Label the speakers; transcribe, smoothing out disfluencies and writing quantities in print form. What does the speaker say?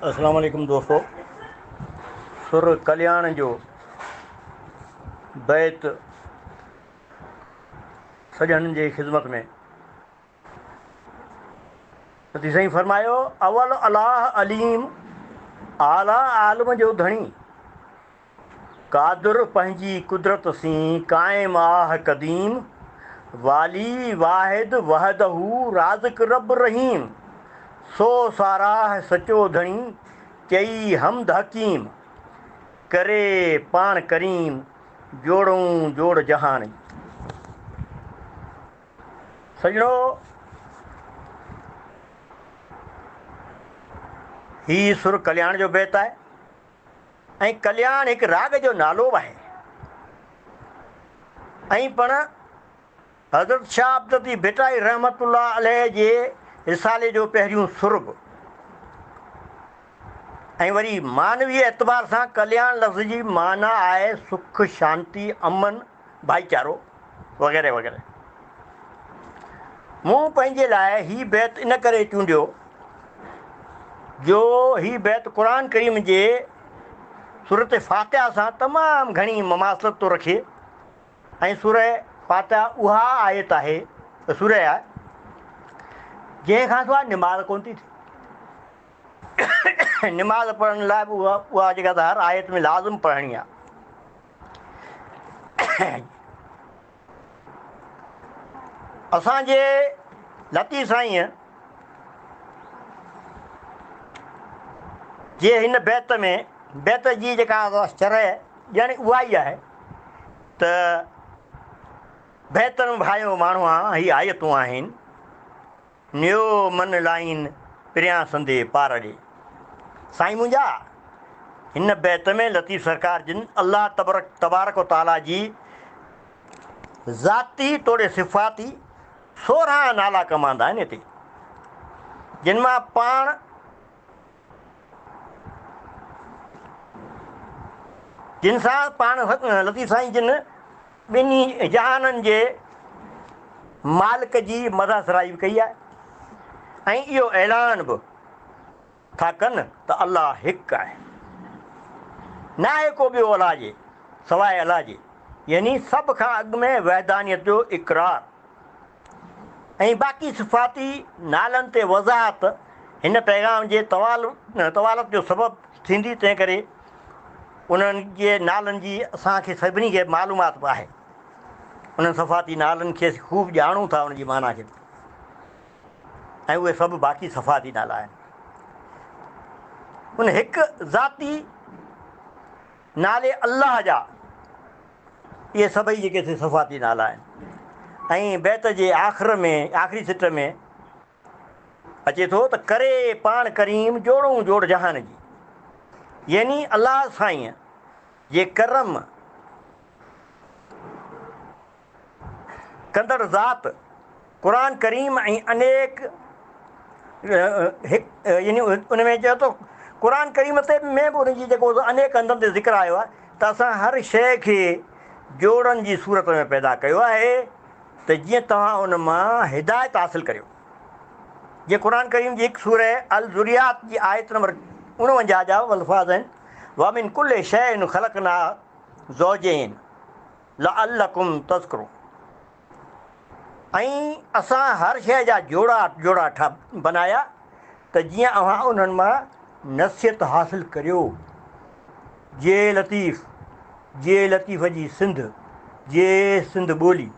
Speaker 1: अस्सलाम वालेकुम दोस्तों। सुर कल्याण जो बैत सॼणनि जे ख़िदमत में त साईं फरमायो, अवल अलाह अलीम आला आलम जो धणी, कादुर पंहिंजी कुदरत सी क़ाइम आह क़दीम, वाली वाहिद वहदहू राज़िक रब रहीम, सो साराह सचो धणी चई हमद हकीम, करे पाण करीम जोड़ूं जोड़ जहान। सजणो, ही सुर कल्याण जो बैत आहे ऐं कल्याण हिकु राग जो नालो बि आहे। ऐं पण हज़रत शाह अब्दती भिटाई रहमतुल्लाह अलैह जे रिसाले जो पहिरियों सुर बि। ऐं वरी मानवीय एतबार सां कल्याण लफ़्ज़ जी माना आहे सुख, शांती, अमन, भाईचारो वग़ैरह वग़ैरह। मूं पंहिंजे लाइ ही बैत इन करे चूंडियो जो ही बैत क़ुर करीम जे सूरत फ़ातिहा सां तमामु घणी ममासिलत थो रखे। ऐं सूरह फ़ातिहा उहा आयत आहे, सूरह आहे जंहिंखां सवाइ निमाज़ कोन थी थिए। निमाज़ पढ़ण लाइ बि उहा जेका त हर आयत में लाज़िम पढ़णी आहे। असांजे लतीफ़ साईं जे हिन बैत में, बैत जी जेका शरह ॼण उहा ई आहे त बहितर भाइयो माण्हू आहे, हीअ आयतूं आहिनि। नियो मन लाइन पिरियां संदे पार ॾे। साईं मुंहिंजा हिन बैत में लतीफ़ सरकार जिन अलाह तबारक व ताला जी ज़ाती तोड़े सिफ़ाती 16 नाला कमांदा आहिनि हिते, जिन मां पाण जिन सां पाण लतीफ़ साईं जिन ॿिन्ही जहाननि जे मालिक जी मदासराई बि कई आहे। ऐं इहो ऐलान बि था कनि त अलाह हिकु आहे, न आहे को ॿियो अलाह जे सवाइ अलाह जे, यानी सभ खां अॻु में वहदानियत जो इक़रार। ऐं बाक़ी सिफ़ाती नालनि ते वज़ाहत हिन पैगाम जे तवालत जो सबबु थींदी, तंहिं करे उन्हनि जे नालनि जी असांखे सभिनी खे मालूमात बि आहे। उन्हनि सफ़ाती नालनि खे ख़ूब ॼाणूं था, उनजी माना खे, ऐं उहे सभु बाक़ी सफ़ाती नाला आहिनि। उन हिकु ज़ाती नाले अलाह जा इहे सभई जेके सफ़ाती नाला आहिनि। ऐं बैत जे आख़िर में, आख़िरी सिट में अचे थो त करे पाण करीम जोड़ूं जोड़ जहान जी, यानी अलाह साईं जे करम कंदड़ ज़ात क़ुर करीम ऐं अनेक यानी उन में चए थो क़ुर करीम ते में बि उनजी जेको अनेक हंधनि ते ज़िक्र आयो आहे त असां हर शइ खे जोड़नि जी सूरत में पैदा कयो आहे त जीअं तव्हां उन मां हिदायत हासिलु करियो। जीअं क़ुर करीम जी हिकु सूरह अल ज़ुरियात जी आयत नंबर 49 जा अल्फाज़ आहिनि, वामिन कुल्ले शैइन ख़लक़ना ज़ौजैन लअल्लकुम तज़्करून। ऐं असां हर शइ जा जोड़ा बनाया त जीअं अव्हां उन्हनि मां नसीहत हासिलु करियो। जे लतीफ़ जी सिंध, जे सिंध ॿोली